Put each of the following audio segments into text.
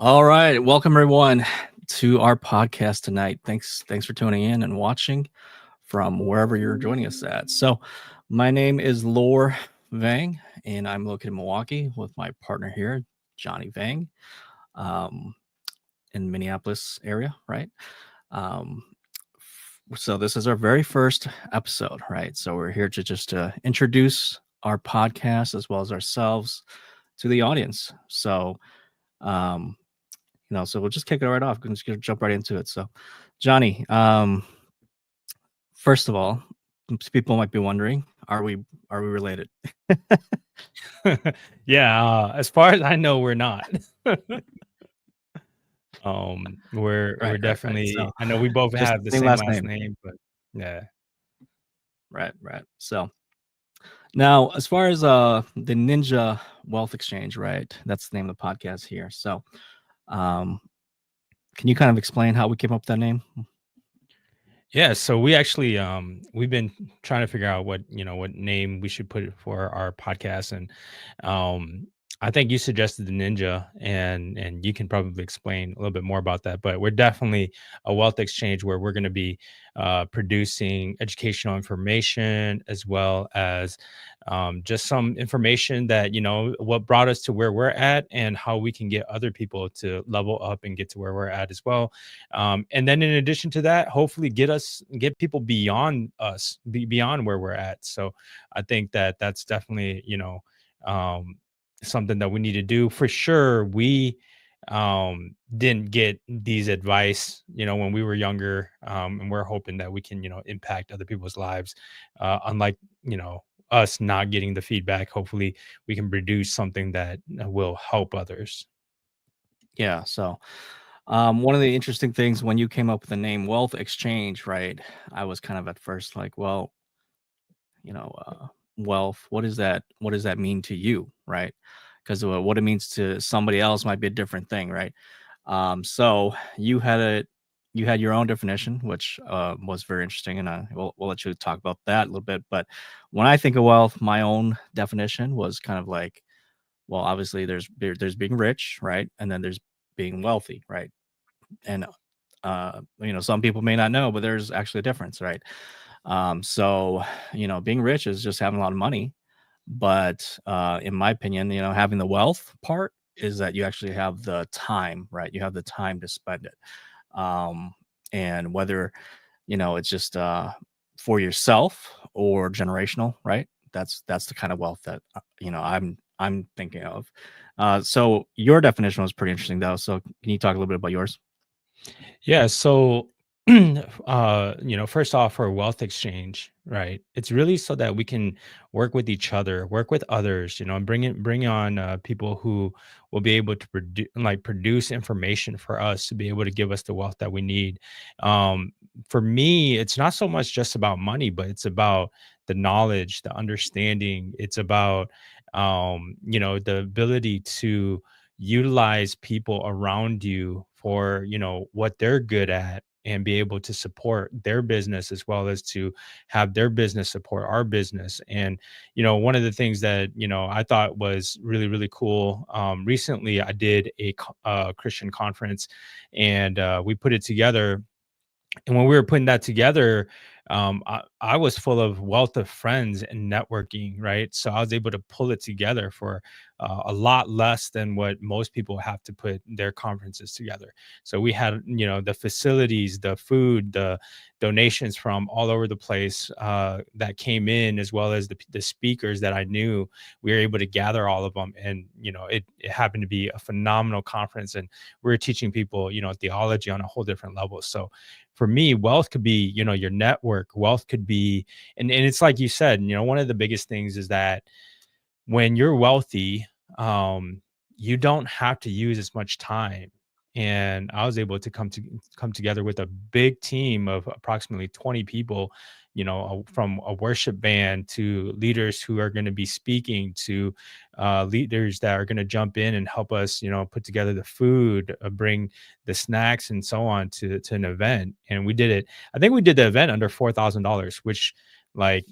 All right, welcome everyone to our podcast tonight. Thanks for tuning in and watching from wherever you're joining us at. So, my name is Lor Vang, and I'm located in Milwaukee with my partner here, Johnny Vang, um, in Minneapolis area, right? Um, so this is our very first episode, right? So we're here to just introduce our podcast as well as ourselves to the audience. Um, so we'll just kick it right off. We're just gonna jump right into it. So, Johnny, first of all, people might be wondering, are we related? Yeah, as far as I know, we're not. We're Right. So, definitely. I know we both just have the same same last last name. name, but yeah. Right. So now, as far as the Ninja Wealth Exchange, right? That's the name of the podcast here. So, um, can you kind of explain how we came up with that name? Yeah, so we actually we've been trying to figure out what name we should put for our podcast, and um I think you suggested the Ninja, and you can probably explain a little bit more about that. But we're definitely a wealth exchange where we're going to be producing educational information as well as just some information that what brought us to where we're at and how we can get other people to level up and get to where we're at as well. And then in addition to that, hopefully get people beyond us, beyond where we're at. So I think that that's definitely um something that we need to do for sure. We didn't get these advice when we were younger, and we're hoping that we can impact other people's lives, unlike us not getting the feedback. Hopefully we can produce something that will help others. Yeah. So, one of the interesting things when you came up with the name Wealth Exchange, right? I was kind of at first like, well, you know, wealth. What does that mean to you, right? Because what it means to somebody else might be a different thing, right? So you had your own definition, which was very interesting, and we'll let you talk about that a little bit. But when I think of wealth, my own definition was kind of like, well, obviously there's being rich, right, and then there's being wealthy, right, and some people may not know, but there's actually a difference, right? So being rich is just having a lot of money, but in my opinion, having the wealth part is that you actually have the time, right? You have the time to spend it. Um, and whether, it's just for yourself or generational, right? That's the kind of wealth that I'm thinking of. So your definition was pretty interesting though. So can you talk a little bit about yours? Yeah. So, first off, for a wealth exchange, right? It's really so that we can work with each other, work with others, and bring on people who will be able to produce information for us to be able to give us the wealth that we need. For me, it's not so much just about money, but it's about the knowledge, the understanding. It's about the ability to utilize people around you for what they're good at and be able to support their business as well as to have their business support our business. And one of the things that I thought was really really cool, recently I did a Christian conference, and we put it together. And when we were putting that together, I was full of wealth of friends and networking, right? So I was able to pull it together for a lot less than what most people have to put their conferences together. So we had, the facilities, the food, the donations from all over the place that came in, as well as the speakers that I knew. We were able to gather all of them, and it happened to be a phenomenal conference, and we were teaching people, theology on a whole different level. So for me, wealth could be, your network. Wealth could be, and it's like you said, one of the biggest things is that when you're wealthy, you don't have to use as much time. And I was able to come together with a big team of approximately 20 people, from a worship band to leaders who are going to be speaking to leaders that are going to jump in and help us, put together the food, bring the snacks and so on to an event. And we did it. I think we did the event under $4,000, which, like,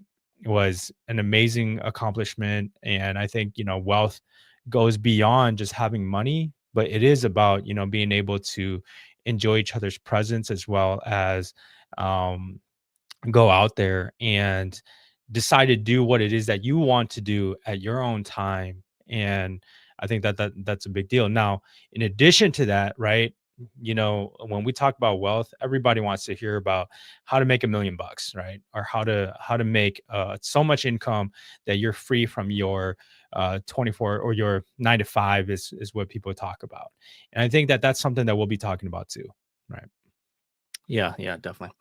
was an amazing accomplishment. And I think, wealth goes beyond just having money, but it is about, being able to enjoy each other's presence, as well as um go out there and decide to do what it is that you want to do at your own time. And I think that's a big deal. Now, in addition to that, right? When we talk about wealth, everybody wants to hear about how to make $1 million bucks, right? Or how to make so much income that you're free from your 24 or your 9 to 5 is what people talk about. And I think that that's something that we'll be talking about too, right? Yeah, yeah, definitely.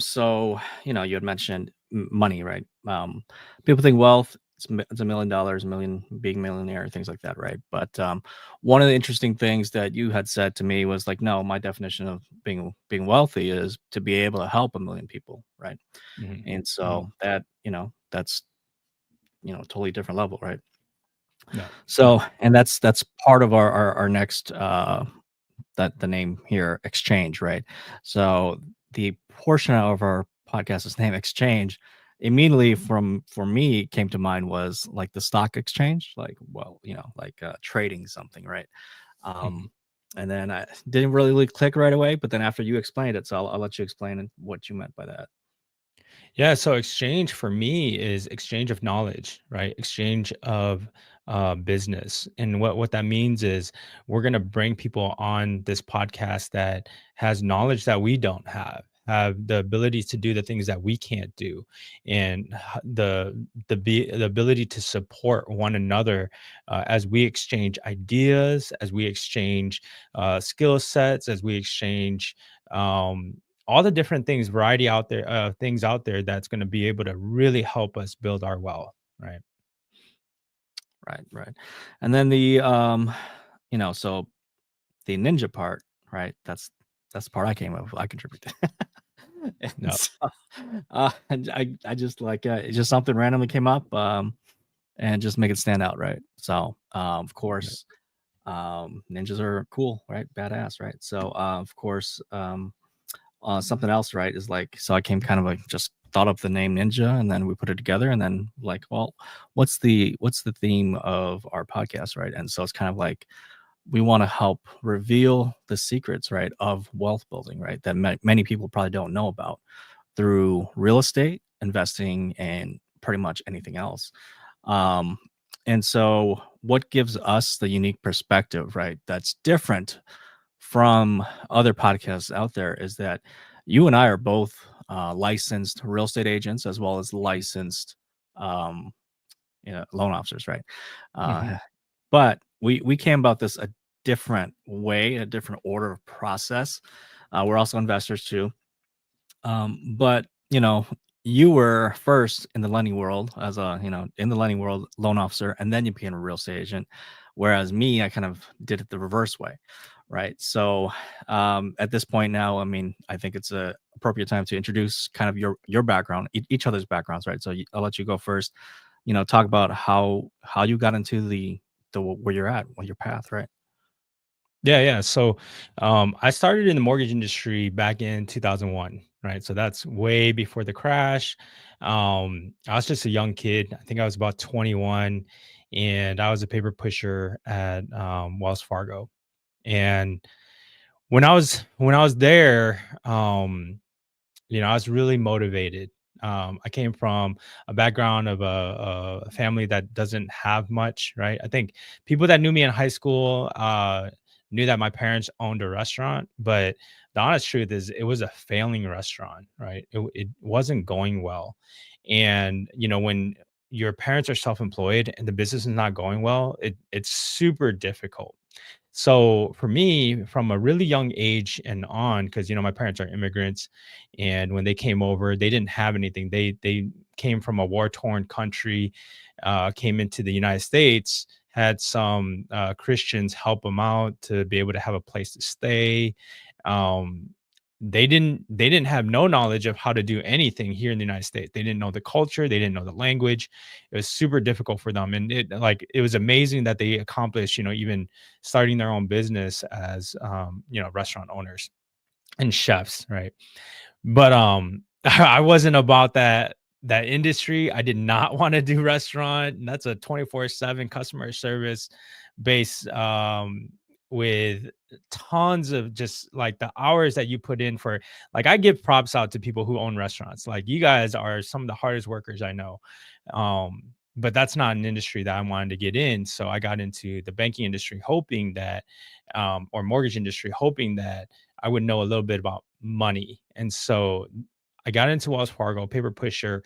So you had mentioned money, right? People think wealth, it's $1 million, a million, being a millionaire, things like that, right? But one of the interesting things that you had said to me was like, no, my definition of being wealthy is to be able to help a million people, right? Hmm. And Hmm. so that that's a totally different level, right? No, no. So, and that's part of our next that the name here exchange, right? So the portion of our podcast is named exchange. Immediately from for me came to mind was like the stock exchange, like like trading something, right? Mhm. Um, and then I didn't really click right away, but then after you explained it, so I'll let you explain what you meant by that. Yeah, so exchange for me is exchange of knowledge, right? Exchange of business, and what that means is we're gonna bring people on this podcast that has knowledge that we don't have the ability to do the things that we can't do, and the ability to support one another as we exchange ideas, as we exchange skill sets, as we exchange. Um, all the different things, variety out there, things out there that's going to be able to really help us build our wealth, right? Right, right. And then so the ninja part, right? That's the part I came up with. I contributed. And No, so, and I just like it's just something randomly came up, and just make it stand out, right? So, of no. course, ninjas are cool, right? Badass, right? So, of course, something else, right? Is like so I came kind of like just thought up the name ninja, and then we put it together, and then like, well, what's the theme of our podcast, right? And so it's kind of like we want to help reveal the secrets, right, of wealth building, right, that many people probably don't know about through real estate investing and pretty much anything else. um, and so what gives us the unique perspective, right, that's different from other podcasts out there is that you and I are both licensed real estate agents as well as licensed um, loan officers, right? Mhm, uh, but we came about this a different way, a different order of process. We're also investors too. But you were first in the lending world as in the lending world loan officer, and then you became a real estate agent. Whereas me, I kind of did it the reverse way, right? So at this point now, I mean, I think it's a appropriate time to introduce kind of your background, each other's backgrounds, right? So I'll let you go first. Talk about how you got into the where you're at, what your path, right? yeah, yeah. So, I started in the mortgage industry back in 2001, right? So that's way before the crash. I was just a young kid. I think I was about 21, and I was a paper pusher at Wells Fargo. And when I was there, I was really motivated. I came from a background of a family that doesn't have much, right? I think people that knew me in high school knew that my parents owned a restaurant, but the honest truth is it was a failing restaurant, right? It wasn't going well. And, when your parents are self-employed and the business is not going well, it's super difficult. So for me, from a really young age and on, because my parents are immigrants, and when they came over, they didn't have anything. They came from a war torn country, came into the United States, had some Christians help them out to be able to have a place to stay. Um, they didn't have no knowledge of how to do anything here in the United States. They didn't know the culture, they didn't know the language. It was super difficult for them, and it was amazing that they accomplished, even starting their own business as restaurant owners and chefs, right? But I wasn't about that industry. I did not want to do restaurant, and that's a 24/7 customer service based with tons of just like the hours that you put in for, like, I give props out to people who own restaurants. Like, you guys are some of the hardest workers I know. But that's not an industry that I wanted to get in. So I got into the banking industry hoping that, or mortgage industry, hoping that I would know a little bit about money. And so I got into Wells Fargo, paper pusher.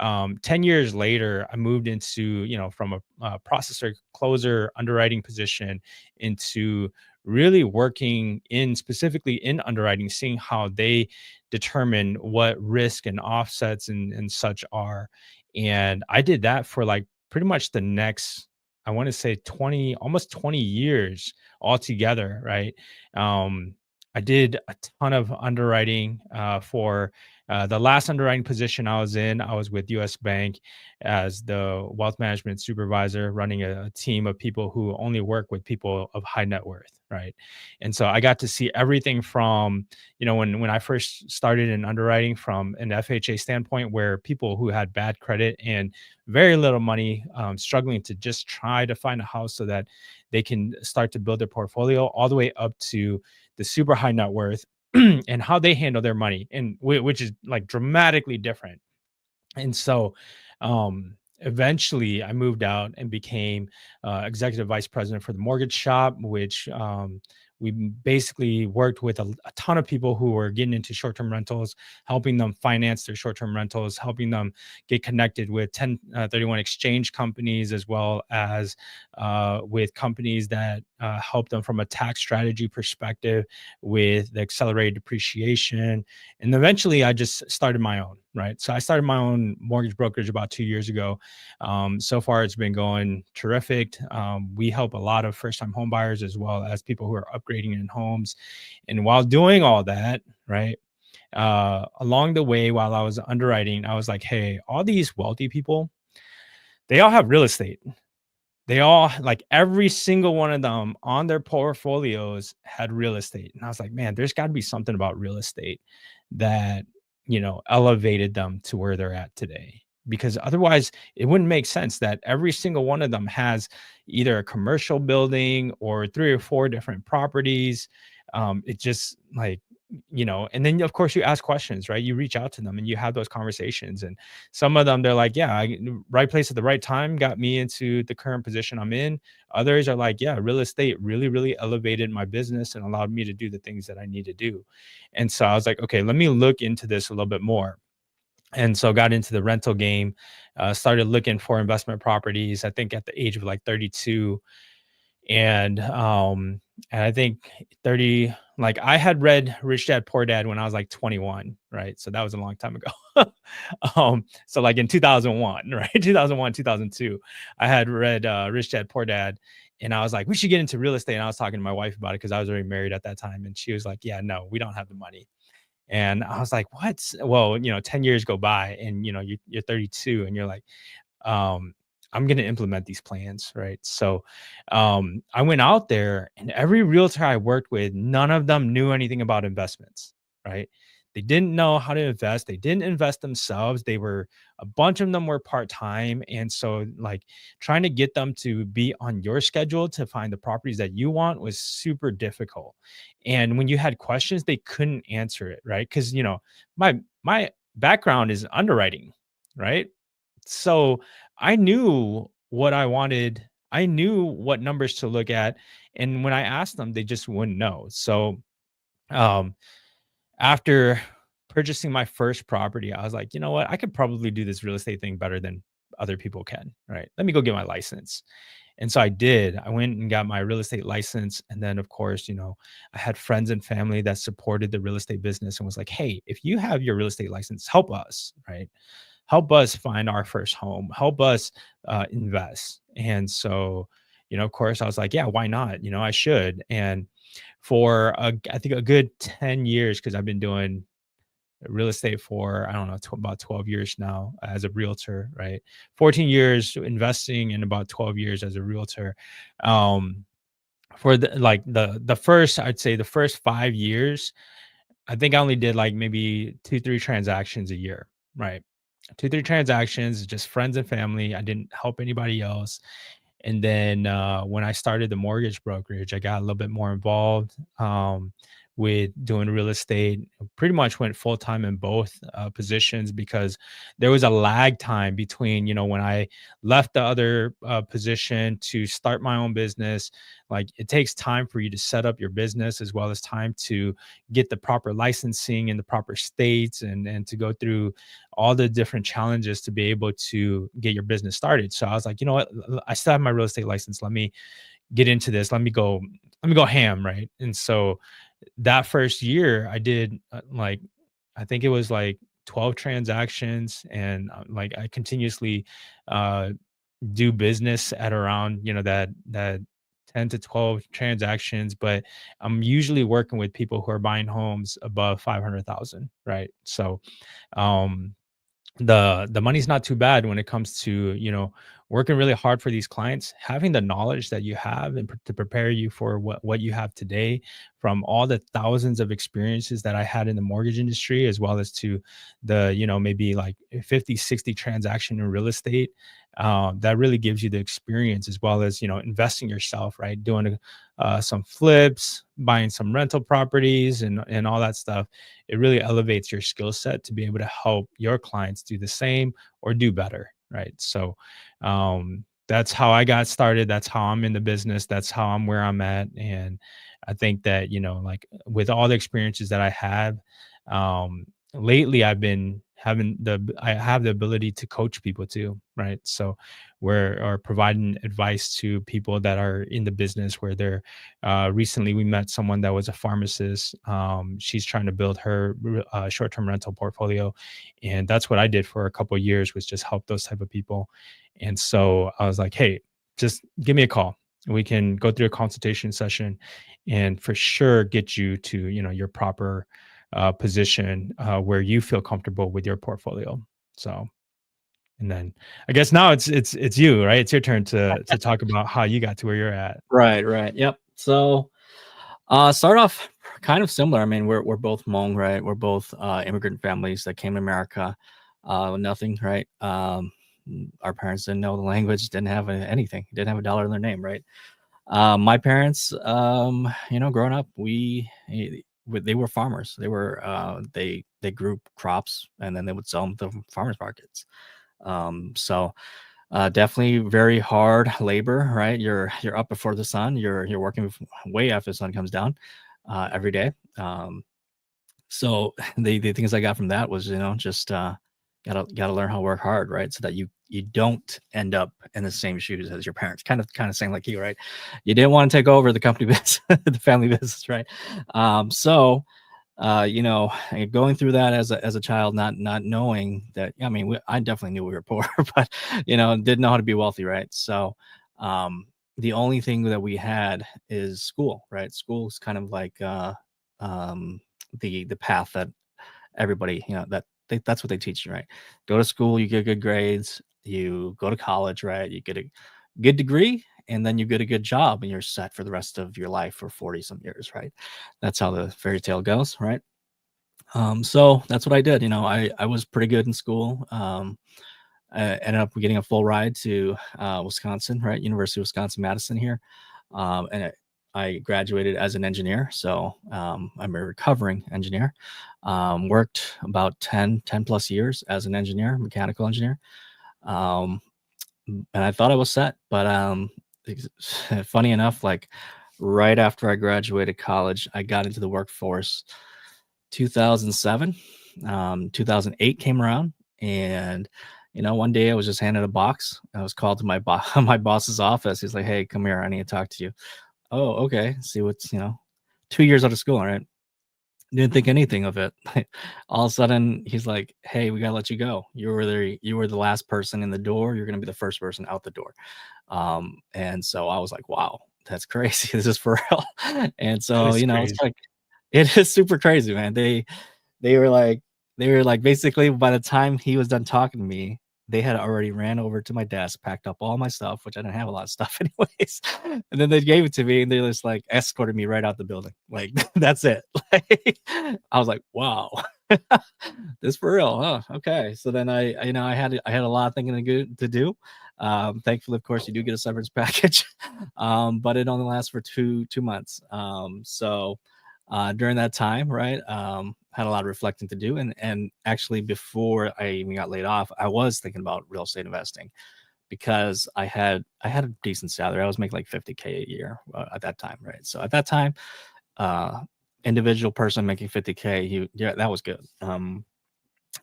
10 years later, I moved into, from a processor, closer, underwriting position into really working in specifically in underwriting, seeing how they determine what risk and offsets and such are. And I did that for like pretty much the next, I want to say 20, almost 20 years altogether, right? Um, I did a ton of underwriting for the last underwriting position I was in. I was with US Bank as the wealth management supervisor, running a team of people who only work with people of high net worth, right? And so I got to see everything from, when I first started in underwriting from an FHA standpoint, where people who had bad credit and very little money, struggling to just try to find a house so that they can start to build their portfolio, all the way up to the super high net worth and how they handle their money, and which is like dramatically different. And so, eventually I moved out and became executive vice president for the mortgage shop, which we basically worked with a ton of people who were getting into short-term rentals, helping them finance their short-term rentals, helping them get connected with 1031 exchange companies, as well as with companies that help them from a tax strategy perspective with the accelerated depreciation. And eventually I just started my own, right? So I started my own mortgage brokerage about 2 years ago. So far it's been going terrific. We help a lot of first time home buyers as well as people who are upgrading in homes. And while doing all that, right, along the way, while I was underwriting, I was like, hey, all these wealthy people, they all have real estate. They all, like, every single one of them on their portfolios had real estate. And I was like, man, there's got to be something about real estate that, elevated them to where they're at today. Because otherwise, it wouldn't make sense that every single one of them has either a commercial building or three or four different properties. It just like, and then of course you ask questions, right? You reach out to them and you have those conversations. And some of them, they're like, yeah, right place at the right time got me into the current position I'm in. Others are like, yeah, real estate really, really elevated my business and allowed me to do the things that I need to do. And so I was like, okay, let me look into this a little bit more. And so got into the rental game, started looking for investment properties, I think at the age of like 32. And I think 30, like, I had read Rich Dad Poor Dad when I was like 21, right? So that was a long time ago. So like in 2001, right? 2001, 2002, I had read Rich Dad Poor Dad, and I was like, we should get into real estate. And I was talking to my wife about it because I was already married at that time. And she was like, yeah, no, we don't have the money. And I was like, what? Well, 10 years go by and you're 32 and you're like, um, I'm going to implement these plans, right? So I went out there, and every realtor I worked with, none of them knew anything about investments, right? They didn't know how to invest. They didn't invest themselves. A bunch of them were part time. And so, like, trying to get them to be on your schedule to find the properties that you want was super difficult. And when you had questions, they couldn't answer it, right? Because, my background is underwriting, right? So I knew what I wanted. I knew what numbers to look at. And when I asked them, they just wouldn't know. So um, after purchasing my first property, I was like, you know what? I could probably do this real estate thing better than other people can. Right. Let me go get my license. And so I did. I went and got my real estate license. And then, of course, I had friends and family that supported the real estate business and was like, hey, if you have your real estate license, help us. Right. Help us find our first home, help us invest. And so, of course, I was like, yeah, why not? I should. And for I think a good 10 years, because I've been doing real estate for, I don't know, about 12 years now as a realtor, right? 14 years investing and about 12 years as a realtor. Um, for the first, I'd say the first 5 years, I think I only did like maybe two, three transactions a year, right? Two, three transactions, just friends and family. I didn't help anybody else. And then when I started the mortgage brokerage, I got a little bit more involved with doing real estate. Pretty much went full time in both positions because there was a lag time between, when I left the other position to start my own business. Like it takes time for you to set up your business as well as time to get the proper licensing in the proper states and to go through all the different challenges to be able to get your business started. So I was like, you know what? I still have my real estate license. Let me get into this. Let me go ham, right? And so that first year I did like I think it was like 12 transactions, and like I continuously uh do business at around, that 10 to 12 transactions, but I'm usually working with people who are buying homes above 500,000, right? So um the money's not too bad when it comes to, working really hard for these clients, having the knowledge that you have and to prepare you for what you have today, from all the thousands of experiences that I had in the mortgage industry, as well as to the, maybe like 50, 60 transaction in real estate. That really gives you the experience, as well as, investing yourself, right? Doing some flips, buying some rental properties, and all that stuff. It really elevates your skill set to be able to help your clients do the same or do better, right? So that's how I got started. That's how I'm in the business. That's how I'm where I'm at. And I think that, like with all the experiences that I have, lately I've been having I have the ability to coach people too, right? So we're or providing advice to people that are in the business where they're recently we met someone that was a pharmacist. She's trying to build her short-term rental portfolio, and that's what I did for a couple of years, was just help those type of people. And so I was like, hey, just give me a call. We can go through a consultation session and for sure get you to, your proper position where you feel comfortable with your portfolio. So, and then I guess now it's you, right? It's your turn to talk about how you got to where you're at. Right, right. Yep. So, start off kind of similar. I mean, we're both Hmong, right? We're both immigrant families that came to America with nothing, right? Our parents didn't know the language, didn't have anything, didn't have a dollar in their name, right? My parents, growing up, they were farmers. They grew crops and then they would sell them to farmers markets. So definitely very hard labor, right? You're up before the sun. You're working way after the sun comes down every day. So the things I got from that was, just gotta learn how to work hard, right? So that you don't end up in the same shoes as your parents. Kind of same like you, right? You didn't want to take over the company business, the family business, right? So going through that as a child, not knowing that. I mean, I definitely knew we were poor, but didn't know how to be wealthy, right? So, the only thing that we had is school, right? School's kind of like um, the path that everybody, that's what they teach you, right? Go to school, you get good grades, you go to college, right? You get a good degree, and then you get a good job, and you're set for the rest of your life for 40 some years, right? That's how the fairy tale goes, right? So that's what I did. I was pretty good in school. I ended up getting a full ride to Wisconsin, right? University of Wisconsin Madison here, and I graduated as an engineer. So I'm a recovering engineer. Worked about 10 plus years as an engineer, mechanical engineer. Um, and I thought I was set, but funny enough, like right after I graduated college, I got into the workforce 2007. 2008 came around, and one day I was just handed a box. I was called to my my boss's office. He's like, "Hey, come here. I need to talk to you." Oh, okay. See what's 2 years out of school, right? Didn't think anything of it. All of a sudden, he's like, "Hey, we gotta let you go. You were the last person in the door. You're gonna be the first person out the door." And so I was like, "Wow, that's crazy. This is for real." And That so is it's crazy. like it is super crazy, man. They were like basically by the time he was done talking to me, they had already ran over to my desk, packed up all my stuff, which I didn't have a lot of stuff anyways, and then they gave it to me, and they just, like, escorted me right out the building. Like, that's it. Like, I was like, "Wow." This for real, huh? Okay. So then I had a lot of thinking to do. Thankfully, of course, you do get a severance package, but it only lasts for two months. During that time, right, had a lot of reflecting to do, and actually before I even got laid off, I was thinking about real estate investing because I had a decent salary. I was making like 50K a year at that time, right? So at that time, uh, individual person making 50K, yeah, that was good.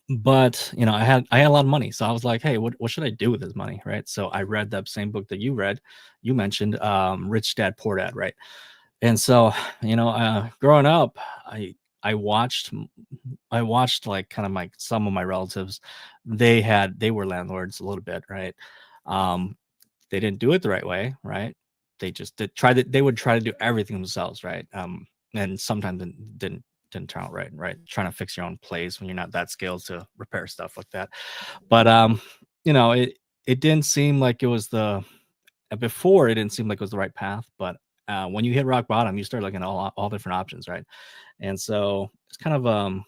But I had a lot of money, so I was like, hey, what should I do with this money, right? So I read that same book that you mentioned, Rich Dad Poor Dad, right? And so, growing up, I I watched I watched like kind of like some of my relatives, they were landlords a little bit, right? Um, they didn't do it the right way, right? They would try to do everything themselves, right? And sometimes didn't turn out right, right? Trying to fix your own place when you're not that skilled to repair stuff like that. But it didn't seem like it was the before it didn't seem like it was the right path, but when you hit rock bottom, you start looking at all different options, right? And so it's kind of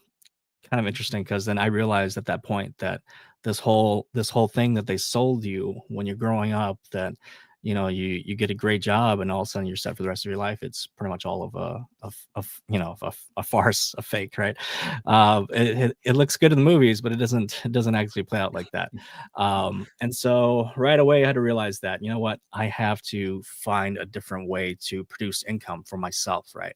interesting because then I realized at that point that this whole thing that they sold you when you're growing up, that you get a great job and all of a sudden you're set for the rest of your life. It's pretty much all of a farce, a fake, right? It looks good in the movies, but it doesn't actually play out like that. And so right away I had to realize that, you know what, I have to find a different way to produce income for myself, right?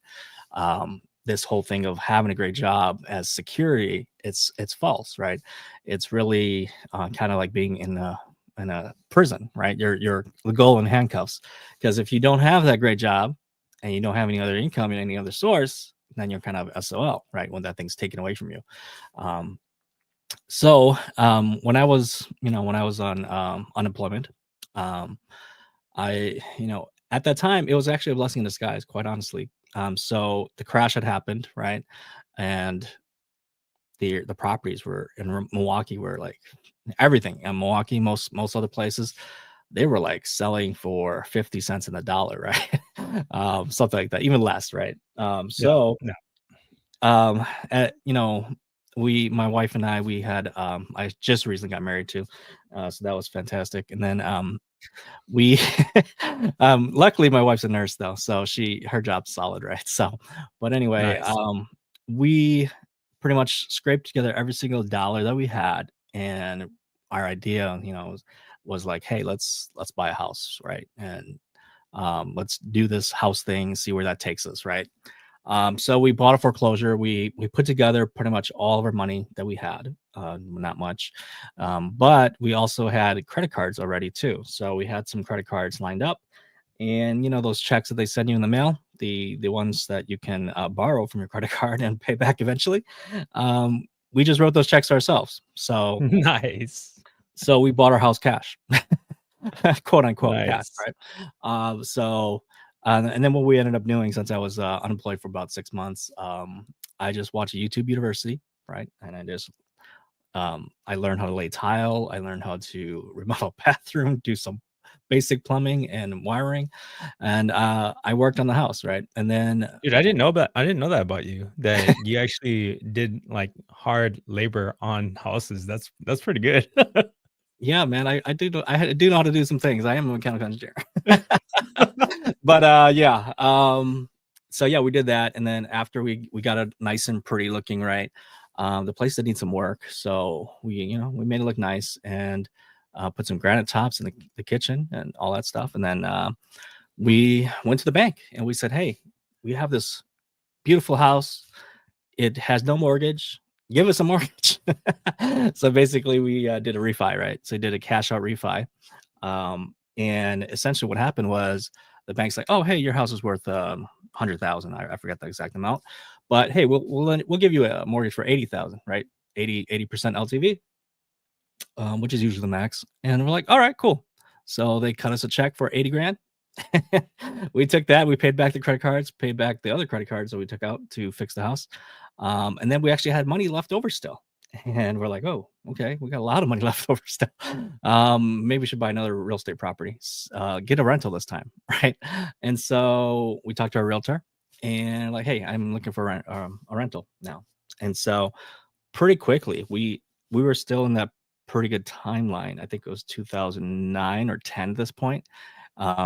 This whole thing of having a great job as security, it's false, right? It's really kind of like being in a prison, right? You're the goal in handcuffs, because if you don't have that great job and you don't have any other income in any other source, then you're kind of SOL, right? When that thing's taken away from you. Um, when I was on unemployment, um, at that time, it was actually a blessing in disguise, quite honestly. So the crash had happened, right? And the properties were in Milwaukee were like everything in Milwaukee, most other places, they were like selling for 50 cents in the dollar, right? Something like that, even less, right? Yeah, So yeah, um, at, you know, my wife and I just recently got married too, so that was fantastic. And then we luckily my wife's a nurse though, so her job's solid, right? So but anyway, nice. we pretty much scraped together every single dollar that we had, and our idea, was like, hey, let's buy a house, right? And let's do this house thing, see where that takes us, right? So we bought a foreclosure. We put together pretty much all of our money that we had, not much, but we also had credit cards already too. So we had some credit cards lined up, and those checks that they send you in the mail, the ones that you can borrow from your credit card and pay back eventually. We just wrote those checks ourselves. So Nice, so we bought our house cash. Quote unquote cash, nice. right? And then what we ended up doing, since I was unemployed for about 6 months, I just watched a YouTube University, right? And I learned how to lay tile. I learned how to remodel a bathroom, do some basic plumbing and wiring, and I worked on the house, right? And then Dude, I didn't know that about you, that you actually did, like, hard labor on houses. That's pretty good. yeah, man, I do know how to do some things. I am a mechanical engineer. But yeah, so yeah, we did that, and then after we got it nice and pretty looking, right? The place did need some work, so we made it look nice, and put some granite tops in the kitchen and all that stuff. And then we went to the bank and we said, hey, we have this beautiful house. It has no mortgage. Give us a mortgage. So basically, we did a refi, right? So we did a cash out refi. And essentially, what happened was the bank's like, "Oh, hey, your house is worth 100,000. I forget the exact amount, but hey, we'll give you a mortgage for 80,000, right? 80% LTV, which is usually the max." And we're like, "All right, cool." So they cut us a check for 80 grand. We took that. We paid back the credit cards, paid back the other credit cards that we took out to fix the house, and then we actually had money left over still. And we're like, oh, okay, we got a lot of money left over still. Maybe we should buy another real estate property, get a rental this time, right? And so we talked to our realtor, and like, hey, I'm looking for a rental now. And so pretty quickly. We were still in that pretty good timeline. I think it was 2009 or 10 at this point.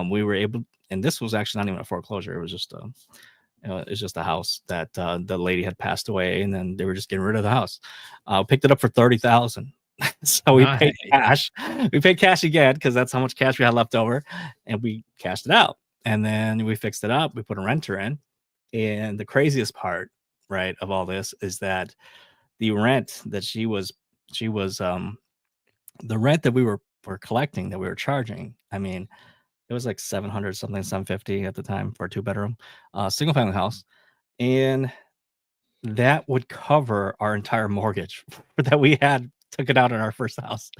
We were able, and this was actually not even a foreclosure. It was just a, it's just a house that the lady had passed away, and then they were just getting rid of the house. Picked it up for 30,000. So we paid Nice. cash. We paid cash again because that's how much cash we had left over, and we cashed it out. And then we fixed it up. We put a renter in, and the craziest part, right, of all this is that the rent that she was the rent that were collecting, that we were charging. I mean, it was like 700 something, 750 at the time for a two-bedroom, single family house, and that would cover our entire mortgage that we had took it out on our first house.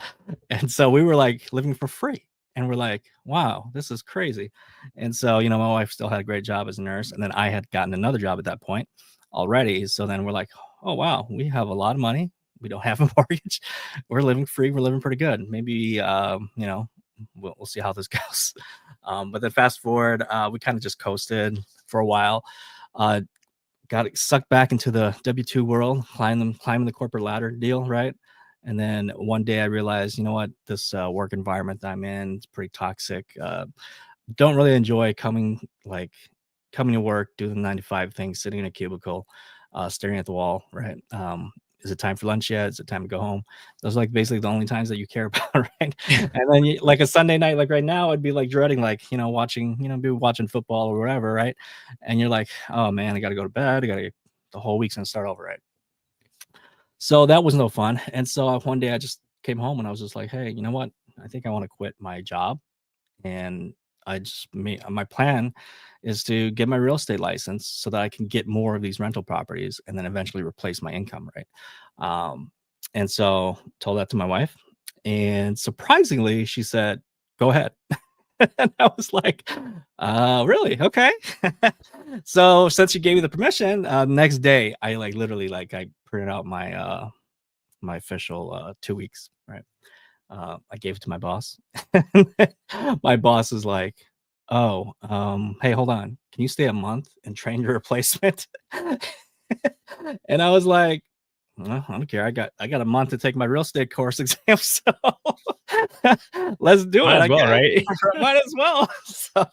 And so we were like living for free. And we're like, wow, this is crazy. And so, my wife still had a great job as a nurse. And then I had gotten another job at that point already. So then we're like, oh, wow, we have a lot of money. We don't have a mortgage. We're living free. We're living pretty good. Maybe, we'll see how this goes. But then fast forward, we kind of just coasted for a while. Uh, got sucked back into the W-2 world, climbing the corporate ladder deal, right? And then one day I realized, you know what, this work environment that I'm in is pretty toxic. Don't really enjoy coming to work, doing the 9 to 5 thing, sitting in a cubicle, staring at the wall, right? Is it time for lunch yet? Is it time to go home? Those are like basically the only times that you care about, right? And then like a Sunday night, like right now, I'd be like dreading, like, watching, be watching football or whatever, right? And you're like, oh man, I got to go to bed. The whole week's gonna start over, right? So that was no fun. And so one day I just came home and I was just like, hey, you know what? I think I want to quit my job. And I just made my plan is to get my real estate license so that I can get more of these rental properties and then eventually replace my income, right? Um, and so told that to my wife, and surprisingly, she said, "Go ahead." And I was like, really? Okay. So since she gave me the permission, next day I like literally like I printed out my official 2 weeks, right? I gave it to my boss. My boss is like, "Oh, hey, hold on. Can you stay a month and train your replacement?" And I was like, "Well, I don't care. I got a month to take my real estate course exam, so let's do Might it. as I well, guess right? might as well." So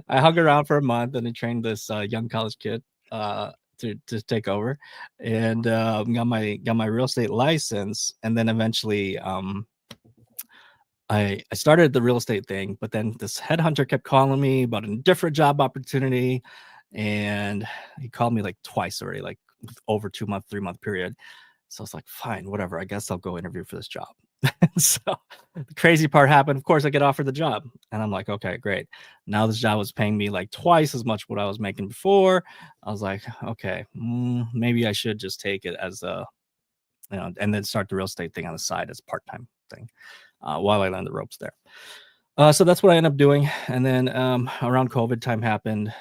I hung around for a month and I trained this young college kid to take over, and got my real estate license, and then eventually I started the real estate thing, but then this headhunter kept calling me about a different job opportunity, and he called me like twice already, like over 2 month, 3 month period. So I was like, fine, whatever. I guess I'll go interview for this job. So the crazy part happened. Of course, I get offered the job, and I'm like, okay, great. Now this job was paying me like twice as much what I was making before. I was like, okay, maybe I should just take it as and then start the real estate thing on the side as a part time thing while I learn the ropes there. So that's what I ended up doing. And then around COVID time happened.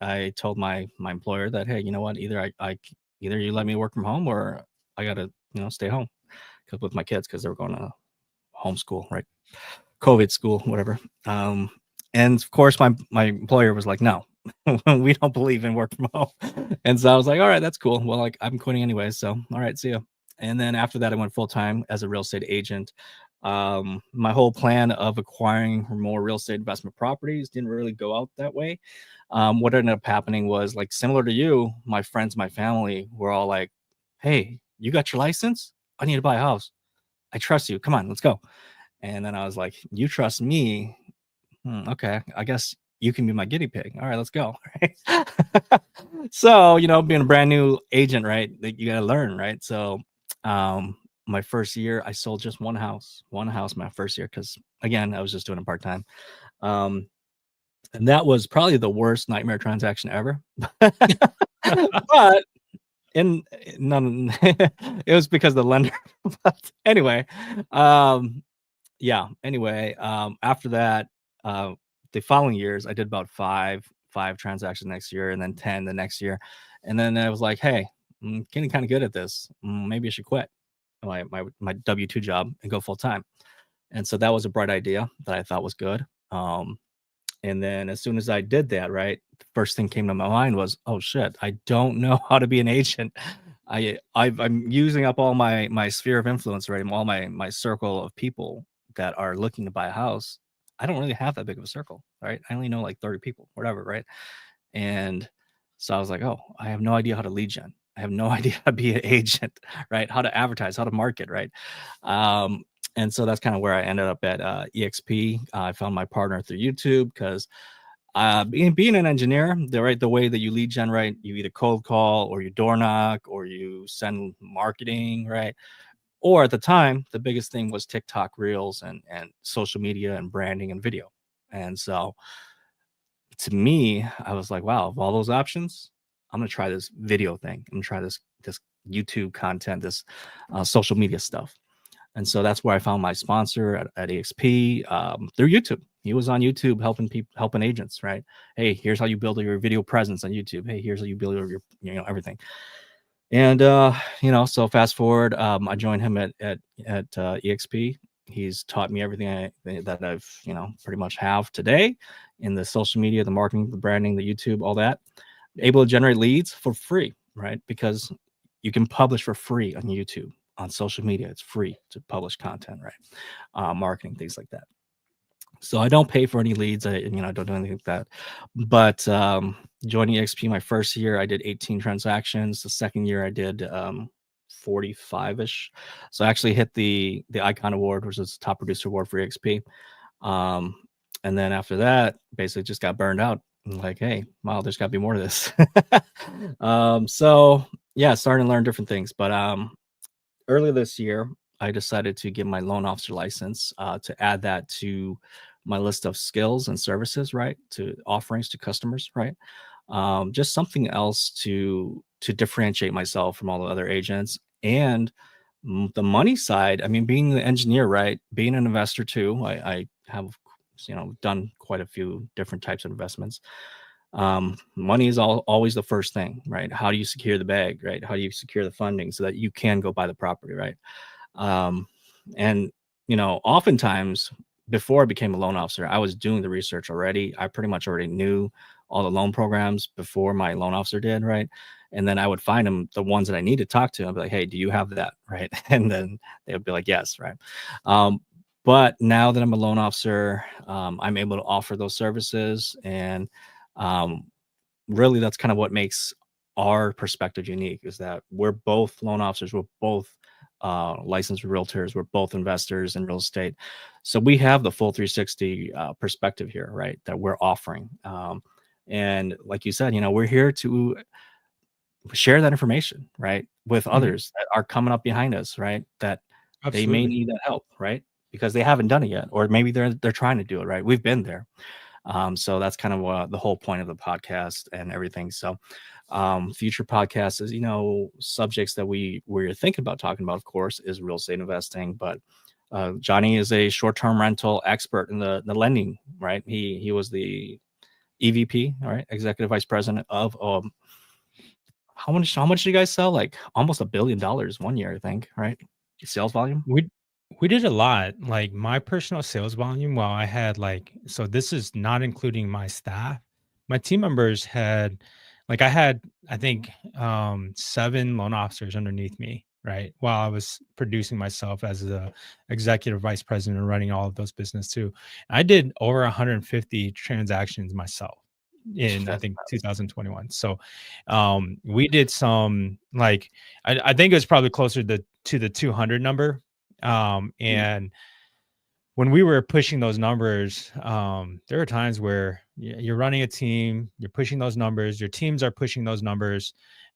I told my employer that, hey, you know what? Either you let me work from home or I gotta stay home because with my kids because they were going to homeschool, right? COVID school, whatever. And of course, my employer was like, no, we don't believe in work from home. And so I was like, all right, that's cool. Well, like I'm quitting anyway, so all right, see ya. And then after that, I went full time as a real estate agent. My whole plan of acquiring more real estate investment properties didn't really go out that way. What ended up happening was like similar to you, my friends, my family were all like, "Hey, you got your license? I need to buy a house. I trust you. Come on, let's go." And then I was like, "You trust me? Okay, I guess you can be my guinea pig. All right, let's go." Right? So, being a brand new agent, right? You got to learn, right? So, my first year, I sold just one house my first year because again, I was just doing it part time. Um, and that was probably the worst nightmare transaction ever. But in none, it was because the lender. But anyway, um, yeah. Anyway, after that, uh, the following years, I did about five transactions next year, and then 10 the next year, and then I was like, "Hey, I'm getting kind of good at this. Maybe I should quit my W-2 job and go full time." And so that was a bright idea that I thought was good. And then as soon as I did that, right, the first thing came to my mind was, "Oh shit, I don't know how to be an agent." I'm using up all my sphere of influence, right? All my circle of people that are looking to buy a house. I don't really have that big of a circle, right? I only know like 30 people, whatever, right? And so I was like, oh, I have no idea how to lead gen. I have no idea how to be an agent, right? How to advertise, how to market, right? Um, and so that's kind of where I ended up at EXP. I found my partner through YouTube because being an engineer, the way that you lead gen, right? You either cold call or you door knock or you send marketing, right? Or at the time, the biggest thing was TikTok reels and social media and branding and video. And so to me, I was like, wow, of all those options, I'm gonna try this video thing. I'm gonna try this YouTube content, this social media stuff. And so that's where I found my sponsor at EXP through YouTube. He was on YouTube helping people, helping agents, right? Hey, here's how you build your video presence on YouTube. Hey, here's how you build your, everything. And so fast forward, I joined him at EXP. He's taught me everything that I've pretty much have today in the social media, the marketing, the branding, the YouTube, all that. Able to generate leads for free, right? Because you can publish for free on YouTube, on social media. It's free to publish content, right? Marketing, things like that. So I don't pay for any leads. I don't do anything like that. But joining XP my first year, I did 18 transactions. The second year, I did 45-ish. So I actually hit the Icon Award, which is the top producer award for XP. Um, and then after that, basically just got burned out. I'm like, hey, wow, there's got to be more to this. So yeah, starting to learn different things. But earlier this year, I decided to get my loan officer license to add that to my list of skills and services, right? To offerings to customers, right? Just something else to differentiate myself from all the other agents. And the money side, I mean, being the engineer, right? Being an investor too, I have done quite a few different types of investments. Money is always the first thing, right? How do you secure the bag, right? How do you secure the funding so that you can go buy the property, right? um, and oftentimes before I became a loan officer, I was doing the research already. I pretty much already knew all the loan programs before my loan officer did, right? And then I would find them the ones that I need to talk to. I'd be like, hey, do you have that, right? And then they would be like, yes, right. um, but now that I'm a loan officer, I'm able to offer those services. And um, really that's kind of what makes our perspective unique, is that we're both loan officers, we're both licensed realtors, we're both investors in real estate. So we have the full 360 perspective here, right? That we're offering. And like you said, we're here to share that information, right? With Mhm. others that are coming up behind us, right? That they may Absolutely. need that help, right? Because they haven't done it yet, or maybe they're trying to do it, right? We've been there. So that's kind of the whole point of the podcast and everything. So future podcasts is, subjects that we're thinking about talking about, of course, is real estate investing. But Johnny is a short-term rental expert in the lending, right? He was the EVP, all right, executive vice president of how much do you guys sell? Like almost $1 billion one year, I think, right? Sales volume. We we did a lot. Like my personal sales volume, while I had so this is not including my staff. My team members had I had I think 7 loan officers underneath me, right? While I was producing myself as the executive vice president and running all of those business too. I did over 150 transactions myself in I That's think 2021. So we did some I think it was probably closer to the 200 number. And when we were pushing those numbers, there are times where you're running a team, you're pushing those numbers, your teams are pushing those numbers.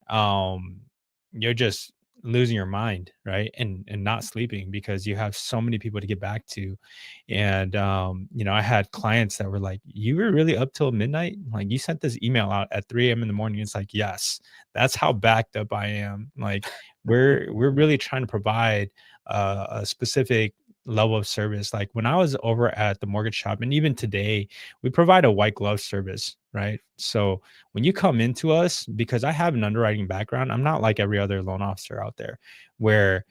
Um, you're just losing your mind, right? And not sleeping because you have so many people to get back to. And I had clients that were like, "You were really up till midnight? Like you sent this email out at 3 a.m. in the morning." It's like, yes, that's how backed up I am. Like we're really trying to provide a specific level of service. Like when I was over at the mortgage shop, and even today, we provide a white glove service, right? So when you come into us, because I have an underwriting background, I'm not like every other loan officer out there where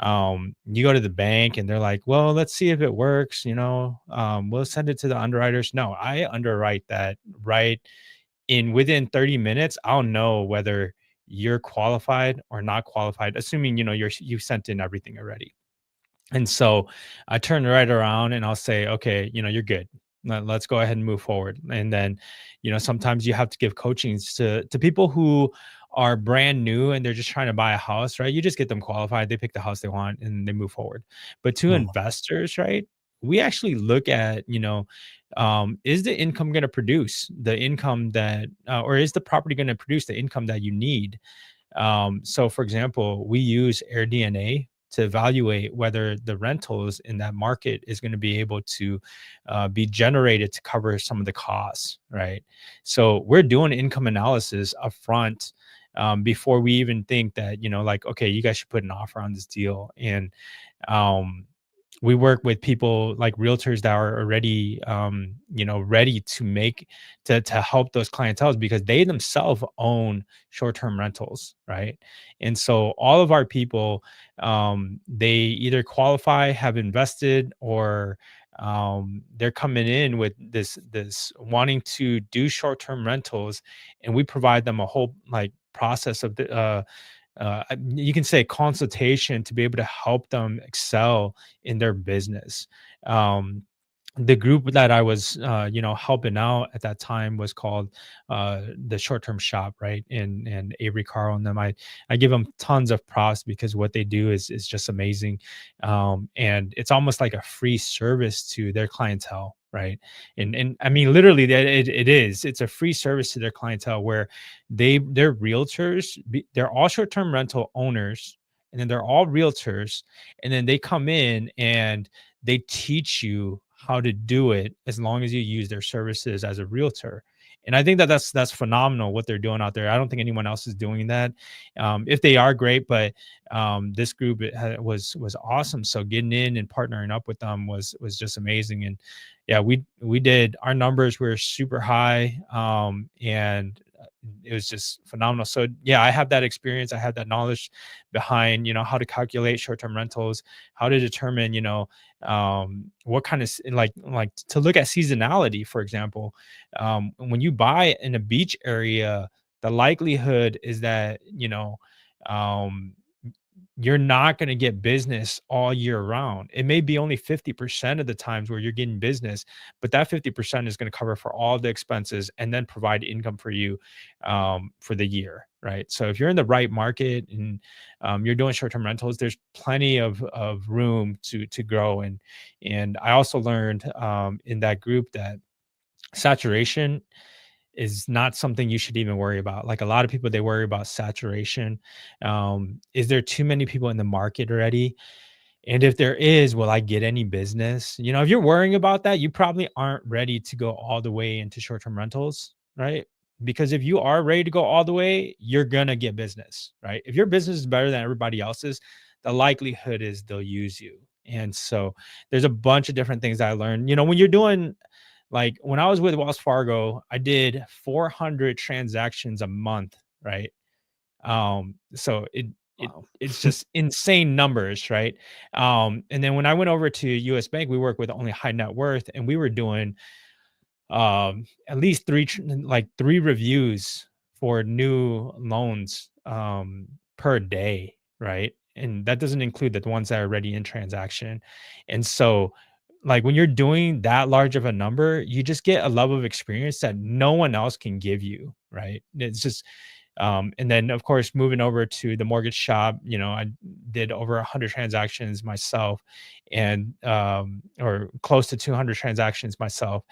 you go to the bank and they're like, well, let's see if it works, we'll send it to the underwriters. No, I underwrite that right in within 30 minutes. I'll know whether you're qualified or not qualified, assuming you sent in everything already. And so I turn right around and I'll say, okay, you're good. Let's go ahead and move forward. And then, sometimes you have to give coachings to people who are brand new and they're just trying to buy a house, right? You just get them qualified, they pick the house they want and they move forward. But to Mhm. investors, right? We actually look at, is the income going to produce the income that, or is the property going to produce the income that you need? So, for example, we use AirDNA to evaluate whether the rentals in that market is going to be able to be generated to cover some of the costs, right? So we're doing income analysis upfront before we even think that, like, okay, you guys should put an offer on this deal. And um, we work with people like realtors that are already ready to make to help those clientels because they themselves own short-term rentals, right? And so all of our people, they either qualify, have invested, or they're coming in with this wanting to do short-term rentals, and we provide them a whole like process of the you can say consultation to be able to help them excel in their business. Um, the group that I was, helping out at that time was called the Short Term Shop, right? And Avery Carl and them. I give them tons of props because what they do is just amazing, and it's almost like a free service to their clientele, right? And I mean, literally, that it is. It's a free service to their clientele where they're realtors. They're all short term rental owners, and then they're all realtors, and then they come in and they teach you how to do it as long as you use their services as a realtor. And I think that that's phenomenal what they're doing out there. I don't think anyone else is doing that. If they are, great, but this group was awesome. So getting in and partnering up with them was just amazing. And yeah, we did our numbers were super high, and it was just phenomenal. So yeah, I have that experience. I have that knowledge behind how to calculate short-term rentals, how to determine what kind of like to look at seasonality, for example. When you buy in a beach area, the likelihood is that um you're not going to get business all year round. It may be only 50% of the times where you're getting business, but that 50% is going to cover for all the expenses and then provide income for you for the year, right? So if you're in the right market and you're doing short-term rentals, there's plenty of room to grow. And I also learned in that group that saturation is not something you should even worry about. Like a lot of people, they worry about saturation. Is there too many people in the market already? And if there is, will I get any business? If you're worrying about that, you probably aren't ready to go all the way into short-term rentals, right? Because if you are ready to go all the way, you're gonna get business, right? If your business is better than everybody else's, the likelihood is they'll use you. And so there's a bunch of different things that I learned. When you're doing like when I was with Wells Fargo, I did 400 transactions a month, right? So Wow. it's just insane numbers, right? And then when I went over to US Bank, we work with only high net worth, and we were doing at least like three reviews for new loans per day, right? And that doesn't include the ones that are already in transaction. And so like when you're doing that large of a number, you just get a level of experience that no one else can give you, right? It's just and then of course moving over to the mortgage shop, I did over 100 transactions myself, and or close to 200 transactions myself,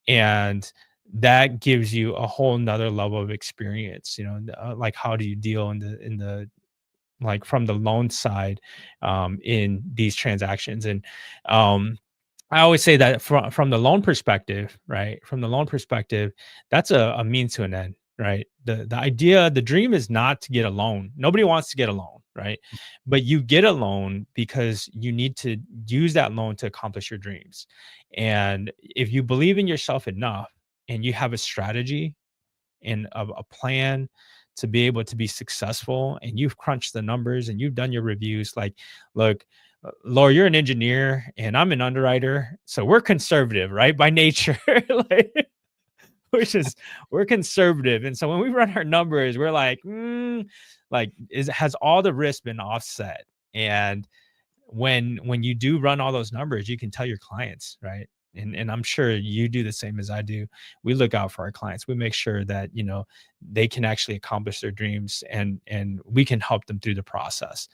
and that gives you a whole nother level of experience, like how do you deal in the like from the loan side in these transactions. And um I always say that from the loan perspective, right? From the loan perspective, that's a means to an end, right? The idea, the dream is not to get a loan. Nobody wants to get a loan, right? But you get a loan because you need to use that loan to accomplish your dreams. And if you believe in yourself enough and you have a strategy and a plan to be able to be successful, and you've crunched the numbers and you've done your reviews, like, look, Laura, you're an engineer and I'm an underwriter, so we're conservative, right, by nature. Like, which is we're conservative. And so when we run our numbers, we're like, like is has all the risk been offset? And when you do run all those numbers, you can tell your clients, right? And I'm sure you do the same as I do. We look out for our clients. We make sure that, they can actually accomplish their dreams, and we can help them through the process.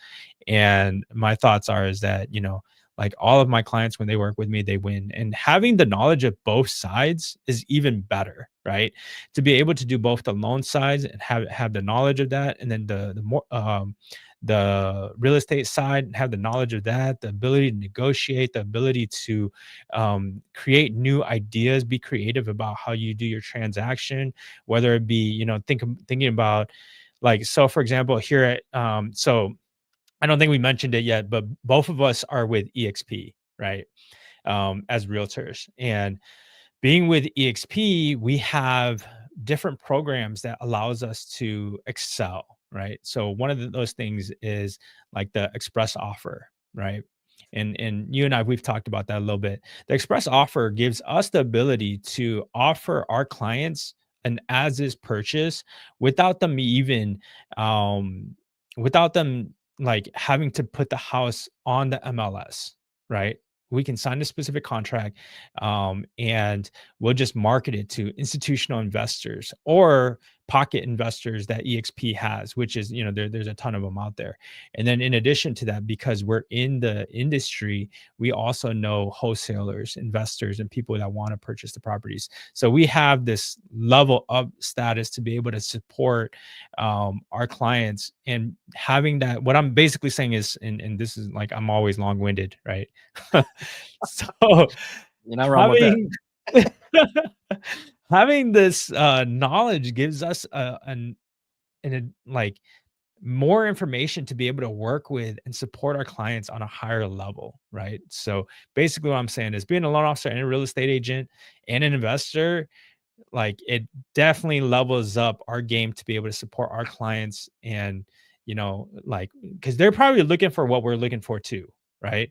And my thoughts are is that, like all of my clients, when they work with me, they win. And having the knowledge of both sides is even better, right? To be able to do both the loan sides and have the knowledge of that, and then the more the real estate side, have the knowledge of that, the ability to negotiate, the ability to create new ideas, be creative about how you do your transaction, whether it be, thinking about, like, so for example, here at so I don't think we mentioned it yet, but both of us are with EXP, right? As realtors. And being with EXP, we have different programs that allows us to excel, right? So one of those things is like the express offer, right? And you and I, we've talked about that a little bit. The express offer gives us the ability to offer our clients an as is purchase without them even um without them like having to put the house on the MLS, right? We can sign a specific contract, and we'll just market it to institutional investors or pocket investors that EXP has, which is, there's a ton of them out there. And then in addition to that, because we're in the industry, we also know wholesalers, investors, and people that want to purchase the properties. So we have this level of status to be able to support our clients. And having that, what I'm basically saying is, and this is like, I'm always long-winded, right? So You're not wrong with that. having having this knowledge gives us like more information to be able to work with and support our clients on a higher level, right? So basically what I'm saying is, being a loan officer and a real estate agent and an investor, like it definitely levels up our game to be able to support our clients. And like, because they're probably looking for what we're looking for too, right?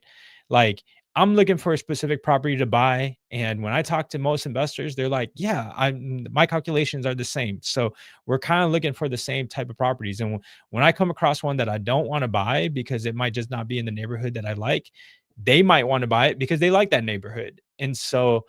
Like, I'm looking for a specific property to buy, and when I talk to most investors, they're like, yeah, my calculations are the same. So we're kind of looking for the same type of properties. And when I come across one that I don't want to buy because it might just not be in the neighborhood that I like, they might want to buy it because they like that neighborhood. And so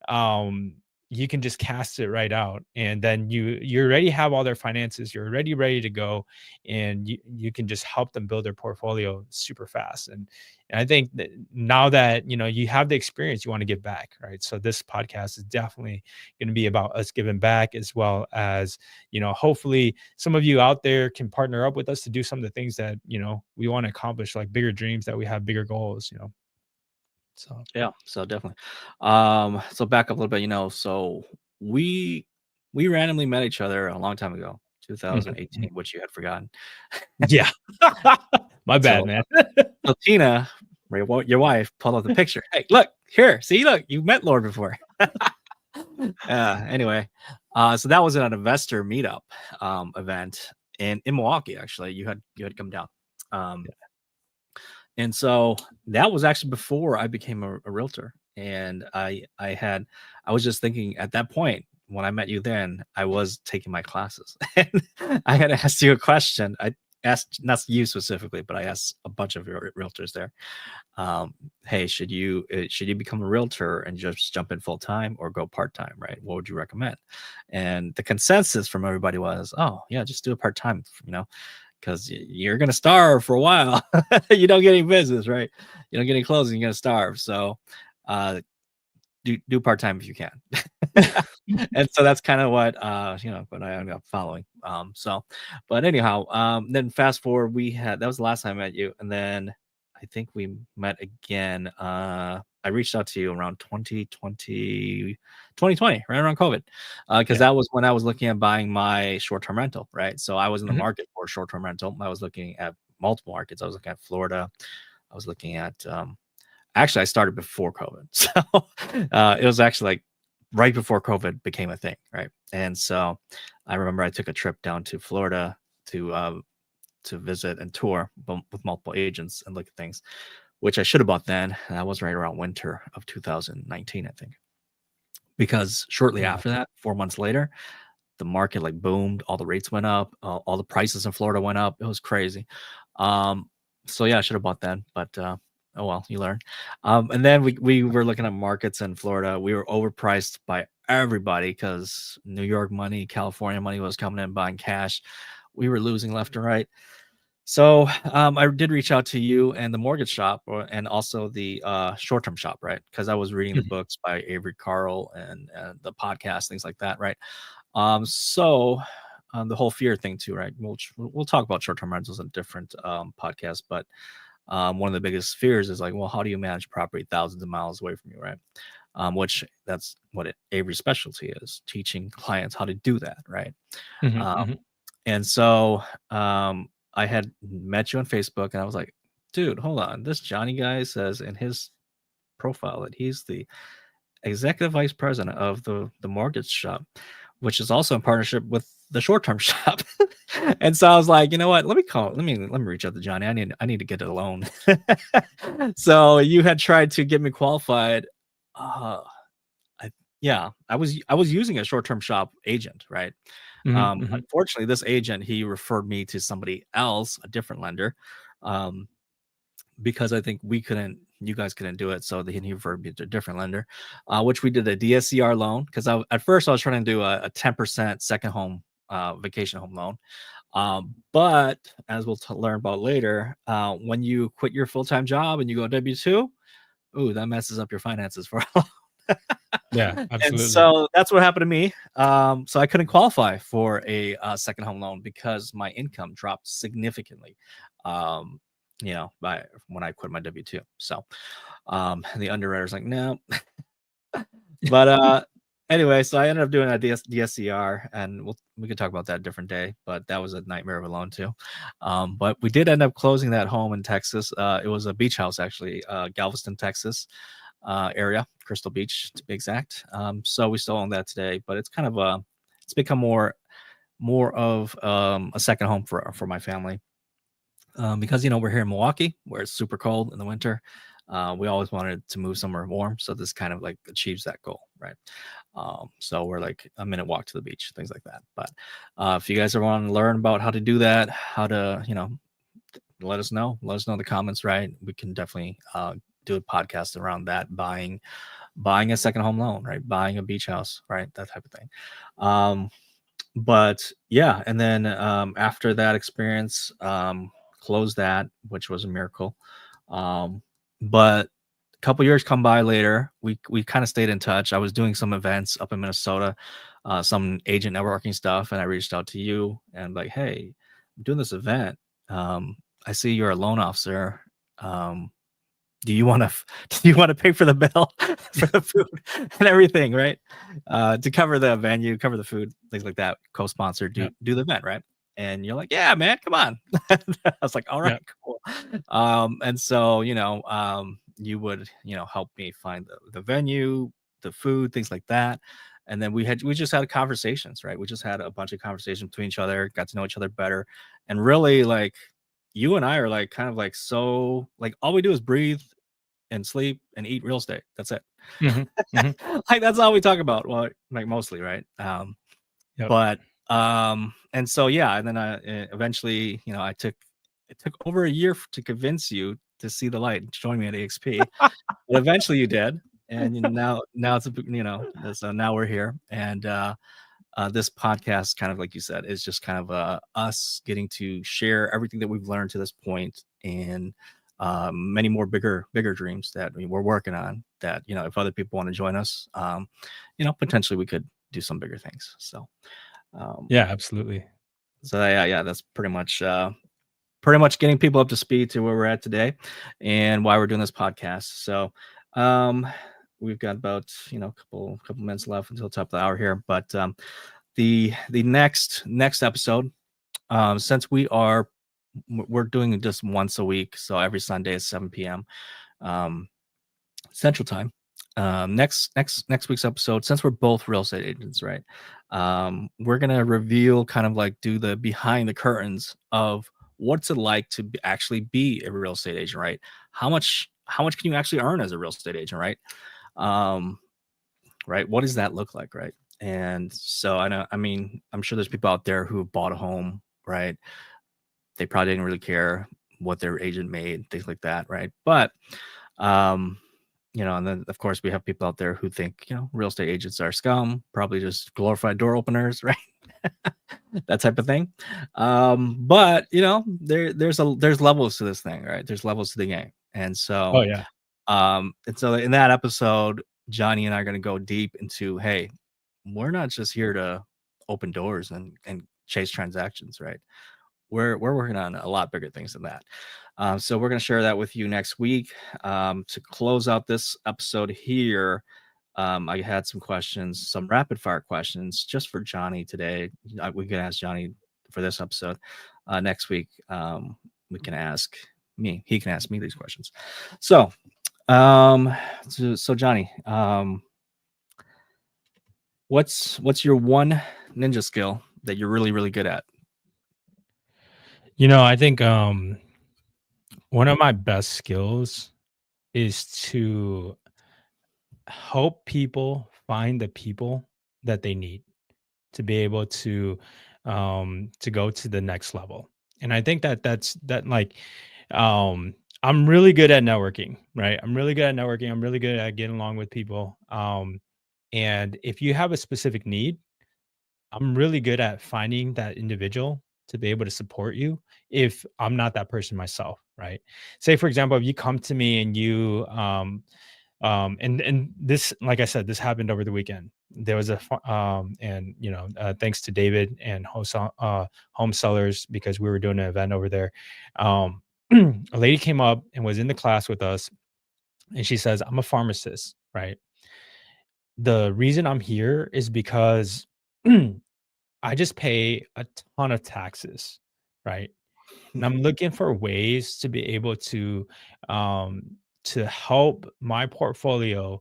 um you can just cast it right out, and then you already have all their finances, you're already ready to go, and you can just help them build their portfolio super fast. And I think that now that you have the experience, you want to give back, right? So this podcast is definitely going to be about us giving back, as well as hopefully some of you out there can partner up with us to do some of the things that we want to accomplish, like bigger dreams, that we have bigger goals. So Yeah, so definitely. So back up a little bit, so we we randomly met each other a long time ago, mhm, 2018, mhm. which you had forgotten. Yeah. My bad, So, man. so Tina, your wife, pulled up the picture. Hey, look here. See, look, you met Lord before. Anyway, so that was at an investor meetup event in Milwaukee. Actually, you had come down. Um, And so that was actually before I became a realtor. And I was just thinking at that point when I met you then, I was taking my classes. And I had asked you a question. I asked not you specifically, but I asked a bunch of realtors there. Hey, should you become a realtor and just jump in full time or go part time, right? What would you recommend? And the consensus from everybody was, oh yeah, just do it part time, because you're going to starve for a while. You don't get any business, right? You don't get any closing, you're going to starve. So uh, do part time if you can. And so that's kind of what I ended up following. But anyhow, then fast forward, that was the last time I met you, and then I think we met again. I reached out to you around 2020, right around COVID, because Yeah. that was when I was looking at buying my short-term rental, right? So I was in the Mhm. market for a short-term rental. I was looking at multiple markets. I was looking at Florida. I was looking at actually, I started before COVID. So it was actually like right before COVID became a thing, right? And so I remember I took a trip down to Florida to visit and tour with multiple agents and look at things, which I should have bought then. And that was right around winter of 2019, I think. because shortly Yeah. after that, 4 months later, the market like boomed, all the rates went up, all the prices in Florida went up. It was crazy. Um, so yeah, I should have bought that, but oh well, you learn. And then we were looking at markets in Florida. We were overpriced by everybody because New York money, California money was coming in buying cash. We were losing left and right. So I did reach out to you and the mortgage shop, and also the short-term shop, right? Because I was reading the Mhm. books by Avery Carl and the podcast, things like that, right? So the whole fear thing too, right? We'll talk about short-term rentals in different podcasts, but one of the biggest fears is like, well, how do you manage property thousands of miles away from you, right? Which that's what Avery's specialty is, teaching clients how to do that, right? Mhm, Um, mhm. and so I had met you on Facebook, and I was like, dude, hold on, this Johnny guy says in his profile that he's the executive vice president of the mortgage shop, which is also in partnership with the short term shop. And so I was like, you know what? Let me reach out to Johnny. I need to get it alone. So you had tried to get me qualified. Uh, I yeah, I was using a short term shop agent, right? Mhm, mhm. Unfortunately, this agent he referred me to somebody else, a different lender. Um, because I think you guys couldn't do it. So he referred me to a different lender, which we did a DSCR loan because at first I was trying to do a 10% second home vacation home loan. But as we'll learn about later, when you quit your full time job and you go W-2, ooh, that messes up your finances for a while. Yeah, And absolutely. so that's what happened to me. So I couldn't qualify for a second home loan because my income dropped significantly. Um, by when I quit my W two. So the underwriter's like, no. But anyway, so I ended up doing a DSCR, and we could talk about that a different day. But that was a nightmare of a loan too. But we did end up closing that home in Texas. It was a beach house actually, Galveston, Texas area, Crystal Beach to be exact. So we still own that today, but it's become more of a second home for my family. Because we're here in Milwaukee where it's super cold in the winter. We always wanted to move somewhere warm, so this kind of like achieves that goal, right? So we're like a minute walk to the beach, things like that. But if you guys ever want to learn about how to do that, how to let us know. Let us know in the comments, right? We can definitely do a podcast around that, buying a second home loan, right? Buying a beach house, right? That type of thing. Um, but yeah, and then after that experience, closed that, which was a miracle. Um, but a couple years come by later, we kind of stayed in touch. I was doing some events up in Minnesota, some agent networking stuff, and I reached out to you and like, hey, I'm doing this event. Um, I see you're a loan officer. Um, do you want to do you want to pay for the bill for the food and everything, right? To cover the venue, cover the food, things like that, co-sponsor, Yeah, do the event, right? And you're like, yeah, man, come on. I was like, all right, yeah, cool. And so you would help me find the venue, the food, things like that. And then we just had conversations, right? We just had a bunch of conversations between each other, got to know each other better, and really like you and I are like kind of like so like all we do is breathe and sleep and eat real estate. That's it. mhm, mhm. Like that's all we talk about. Well, like mostly, right? Yep. But and so yeah, and then eventually, it took over a year to convince you to see the light and join me at AXP. But eventually you did, and now it's so now we're here, and this podcast, kind of like you said, is just kind of us getting to share everything that we've learned to this point, and many more bigger dreams that we're working on. That if other people want to join us, potentially we could do some bigger things. So, um, Yeah, absolutely. yeah, that's pretty much getting people up to speed to where we're at today, and why we're doing this podcast. So, um, we've got about a couple minutes left until the top of the hour here, but the next episode, since we're doing it just once a week, so every Sunday at 7 p.m. um, Central Time. Next week's episode, since we're both real estate agents, right? We're gonna reveal, kind of like do the behind the curtains of what's it like to actually be a real estate agent, right? How much can you actually earn as a real estate agent, right? Um, right? What does that look like, right? And so I know, I mean, I'm sure there's people out there who bought a home, right? They probably didn't really care what their agent made, things like that, right? But um, and then of course we have people out there who think, real estate agents are scum, probably just glorified door openers, right? That type of thing. But there's levels to this thing, right? There's levels to the game. Oh yeah. And so in that episode, Johnny and I are gonna go deep into, hey, we're not just here to open doors and chase transactions, right? We're working on a lot bigger things than that. So we're going to share that with you next week. To close out this episode here, I had some questions, some rapid fire questions just for Johnny today. We can ask Johnny for this episode. Next week, we can ask me. He can ask me these questions. So, so Johnny, what's your one ninja skill that you're really really good at? I think one of my best skills is to help people find the people that they need to be able to go to the next level. And I think that um I'm really good at networking, right? I'm really good at networking. I'm really good at getting along with people. And if you have a specific need, I'm really good at finding that individual to be able to support you if I'm not that person myself, right? Say for example, if you come to me and and this, like I said, this happened over the weekend. There was and thanks to David and home sellers, because we were doing an event over there. Um, a lady came up and was in the class with us, and she says, "I'm a pharmacist, right? The reason I'm here is because I just pay a ton of taxes, right? And I'm looking for ways to be able um, to help my portfolio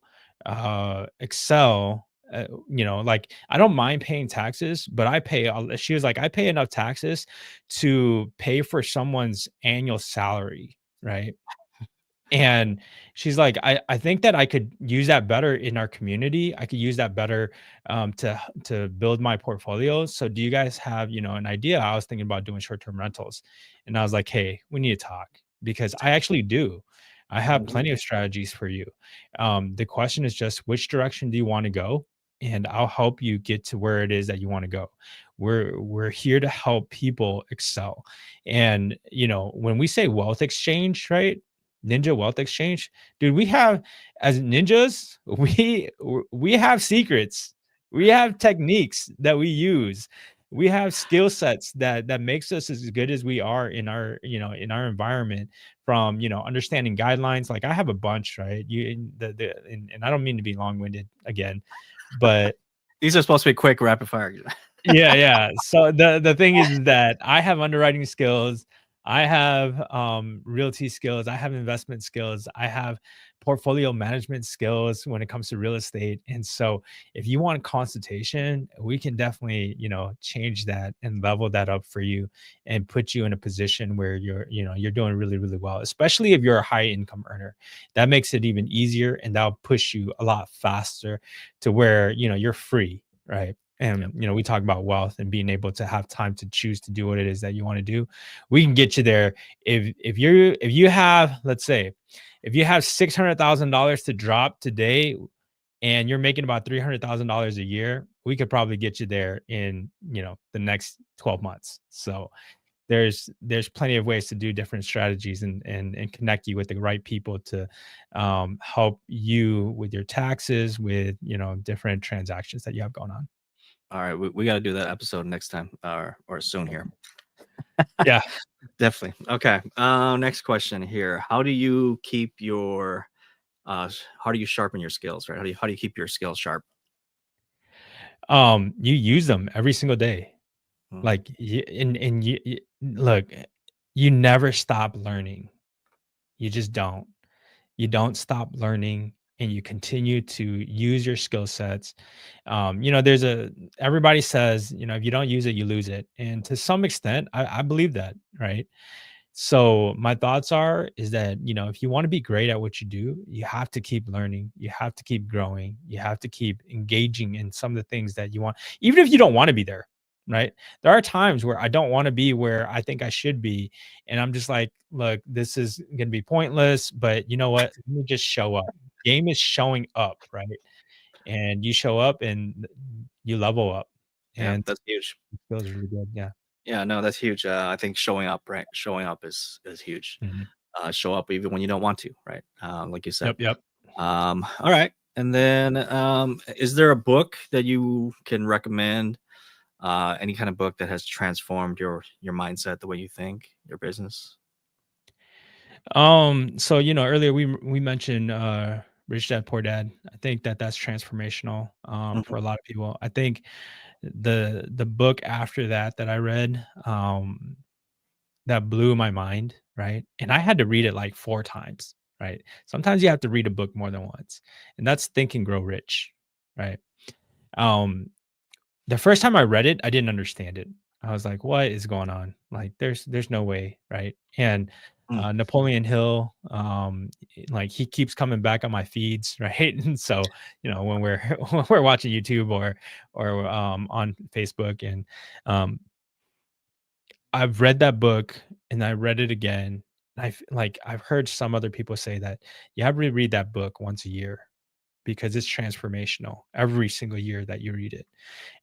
excel. Like I don't mind paying taxes, but she was like, I pay enough taxes to pay for someone's annual salary, right? And she's like, I think that I could use that better in our community. I could use that better to build my portfolio. So do you guys have, an idea? I was thinking about doing short-term rentals. And I was like, hey, we need to talk, because I actually do. I have plenty of strategies for you. The question is just, which direction do you want to go? And I'll help you get to where it is that you want to go. We're here to help people excel. And when we say wealth exchange, right? Ninja Wealth Exchange, dude, we have, as ninjas, we have secrets. We have techniques that we use. We have skill sets that makes us as good as we are in our, in our environment, from, understanding guidelines. Like I have a bunch, right? And I don't mean to be long-winded again, but These are supposed to be quick, rapid fire. yeah, yeah. So the thing is that I have underwriting skills, I have realty skills, I have investment skills, I have portfolio management skills when it comes to real estate. And so if you want consultation, we can definitely, change that and level that up for you and put you in a position where you're doing really, really well, especially if you're a high income earner. That makes it even easier, and that'll push you a lot faster to where, you're free, right? And Yep. we talk about wealth and being able to have time to choose to do what it is that you want to do. We can get you there. If you have, let's say, if you have $600,000 to drop today and you're making about $300,000 a year, we could probably get you there in, the next 12 months. So there's plenty of ways to do different strategies, and connect you with the right people to help you with your taxes, with different transactions that you have going on. All right, we got to do that episode next time, or soon here. Yeah. Definitely. Okay. Next question here. How do you sharpen your skills, right? How do you keep your skills sharp? You use them every single day. Mm. Like, look, you never stop learning. You just don't. You don't stop learning, and you continue to use your skill sets. Everybody says, if you don't use it, you lose it. And to some extent, I believe that, right? So my thoughts are is that, if you want to be great at what you do, you have to keep learning, you have to keep growing, you have to keep engaging in some of the things that you want, even if you don't want to be there, right? There are times where I don't want to be where I think I should be, and I'm just like, look, this is going to be pointless, but you know what? Let me just show up. Game is showing up, right? And you show up and you level up, Yeah, and that's huge. it feels really good. Yeah. Yeah, no, that's huge. I think showing up, right? Showing up is huge. Mhm. Show up even when you don't want to, right? Like you said. Yep. Yep. All right. And then, is there a book that you can recommend? Any kind of book that has transformed your mindset, the way you think, your business? So earlier we mentioned Rich Dad Poor Dad. I think that that's transformational Mhm. for a lot of people. I think the book after that I read that blew my mind, right? And I had to read it like 4 times, right? Sometimes you have to read a book more than once. And that's Think and Grow Rich, right? Um the first time I read it, I didn't understand it. I was like, "What is going on? Like, there's no way, right?" And Mm. Napoleon Hill, like he keeps coming back on my feeds, right? And so, when we're when we're watching YouTube or on Facebook, and um, I've read that book and I read it again. I've heard some other people say that you have to read that book once a year because it's transformational every single year that you read it.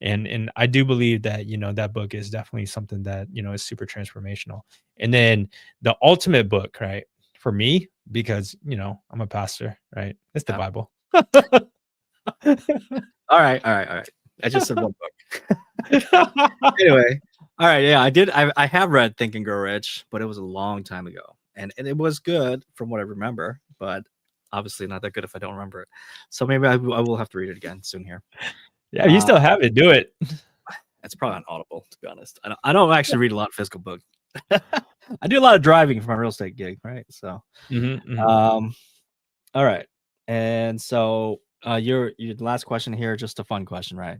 And I do believe that, that book is definitely something that, is super transformational. And then the ultimate book, right? For me, because, I'm a pastor, right? It's the Yeah. Bible. All right. All right. All right. I just said one book. Anyway. All right. Yeah, I did. I have read Think and Grow Rich, but it was a long time ago, and it was good from what I remember, but obviously not that good if I don't remember it. So maybe I will have to read it again soon here. Yeah, you Uh, still have it. Do it. it's probably on Audible, to be honest. I don't actually read a lot of physical books. I do a lot of driving for my real estate gig, right? So, Mhm, mhm. um, all right. And so, your last question here, just a fun question, right?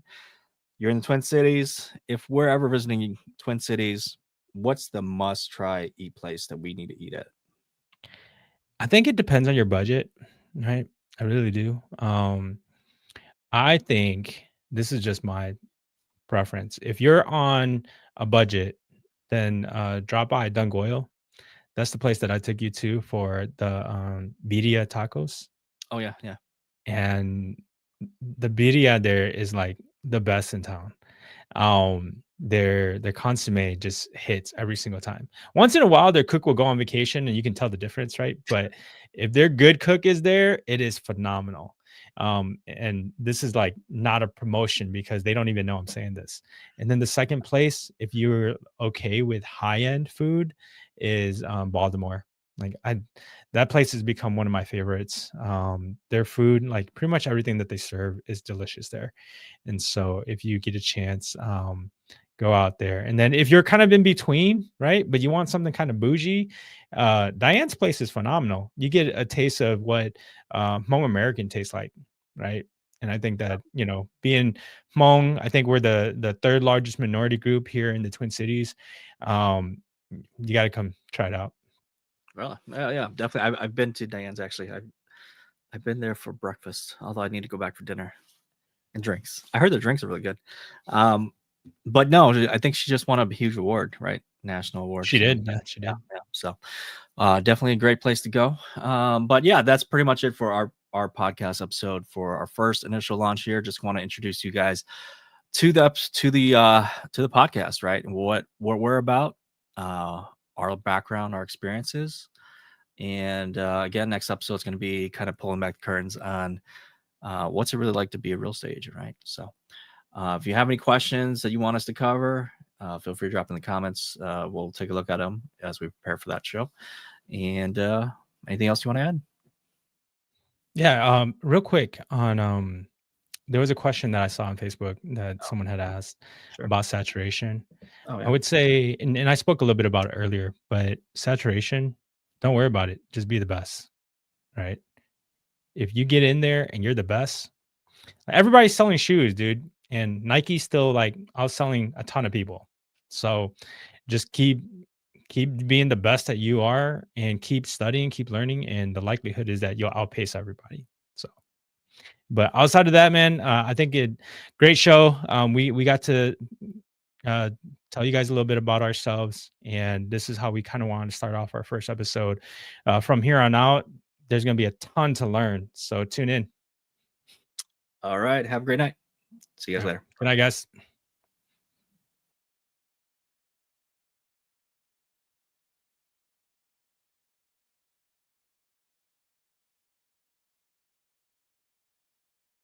You're in the Twin Cities. If we're ever visiting Twin Cities, what's the must try eat place that we need to eat at? I think it depends on your budget, right? I really do. I think this is just my preference. If you're on a budget, then drop by Dungoyle. That's the place that I took you to for the birria tacos, Oh yeah, yeah. and the birria there is like the best in town. Their consommé just hits every single time. Once in a while, their cook will go on vacation, and you can tell the difference, right? But if their good cook is there, it is phenomenal. And this is like not a promotion because they don't even know I'm saying this. And then the second place, if you're okay with high end food, is Baltimore. Like I, that place has become one of my favorites. Their food, like pretty much everything that they serve, is delicious there. And so if you get a chance, go out there. And then if you're kind of in between, right? But you want something kind of bougie, Diane's place is phenomenal. You get a taste of what Hmong American tastes like, right? And I think that, being Hmong, I think we're the third largest minority group here in the Twin Cities. Um, you got to come try it out. Really? Yeah, yeah, definitely. I've been to Diane's actually. I've been there for breakfast, although I need to go back for dinner and drinks. I heard the drinks are really good. Um, but no, I think she just won a huge award, right? National award. She So did. Yeah, she yeah, did. yeah. So definitely a great place to go. But yeah, that's pretty much it for our podcast episode for our first initial launch here. Just want to introduce you guys to the podcast, right? And what we're about, our background, our experiences, and again, next episode is going to be kind of pulling back the curtains on what's it really like to be a real estate agent, right? So, if you have any questions that you want us to cover, feel free to drop in the comments. We'll take a look at them as we prepare for that show. And anything else you want to add? Yeah. Real quick on there was a question that I saw on Facebook that Oh, someone had asked sure. about saturation. Oh I yeah. would say, and I spoke a little bit about it earlier, but saturation, don't worry about it. Just be the best, right? If you get in there and you're the best, everybody's selling shoes, dude. And Nike's still like outselling a ton of people. So just keep being the best that you are and keep studying, keep learning, and the likelihood is that you'll outpace everybody. So, but outside of that, man, I think it great show. We got to uh, tell you guys a little bit about ourselves, and this is how we kind of want to start off our first episode. From here on out, there's going to be a ton to learn. So tune in. All right. Have a great night. See you All guys right. later. Good night, guys.